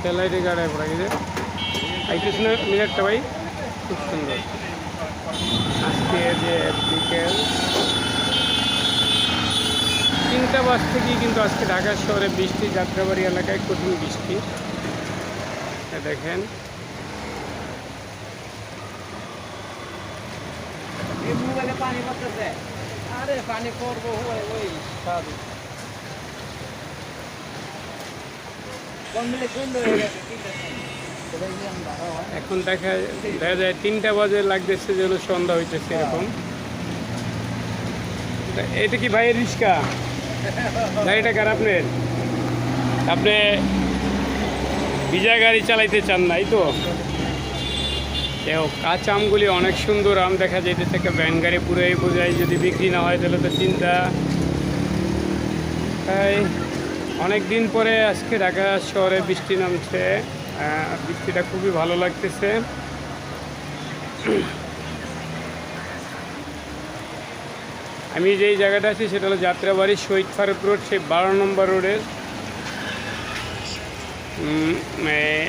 তেলাইটে গাড়ায় পড়া গেছে আইতেছে না মিনারটা ভাই, খুব সুন্দর। আজকে যে বিকেল 3টা বাজ থেকেই কিন্তু আজকে ঢাকা শহরে বৃষ্টি, যাত্রাবাড়ি এলাকায় কঠিন বৃষ্টি দেখেন। পানি পড়তেছে, আরে পানি পড়বো ওই এখন দেখা যায় 3টা বাজে লাগতেছে যেন সন্ধ্যা হইতেছে এরকম। এটা কি ভাইয়ের রিক্সা? গাড়িটা কার আপনার? আপনি ভিজা গাড়ি চালাইতে চান নাই তো? কাঁচা আমগুলি অনেক সুন্দর আম দেখা যাইতেছে, একটা ভ্যান গাড়ি পুরাই বোঝায়। যদি বিক্রি না হয় তাহলে তো চিন্তা। তাই অনেক দিন পরে আজকে ঢাকা শহরে বৃষ্টি নামছে, বৃষ্টিটা খুবই ভালো লাগতেছে। আমি যেই জায়গাটা আছি সেটা হলো যাত্রাবাড়ি শহীদ ফারুক রোড, সেই 12 নম্বর রোডের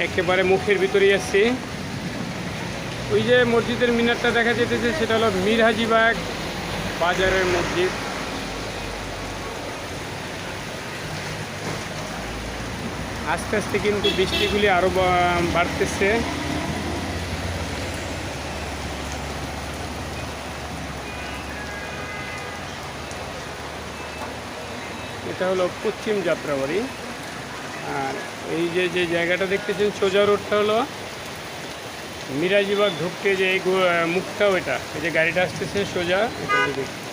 একেবারে মুখের ভিতরেই আছি। ওই যে মসজিদের মিনারটা দেখা যেতেছে সেটা হলো মীর হাজিবাগ বাজারের মসজিদ। আস্তে আস্তে কিন্তু বৃষ্টিগুলি আরও বাড়তেছে। এটা হলো পশ্চিম যাত্রাবাড়ি। আর এই যে জায়গাটা দেখতেছেন সোজা রোডটা হলো মিরাজিবাগ ঢুকতে যে এই মুখটাও, এটা এই যে গাড়িটা আসতেছে সোজা, এটা দেখতে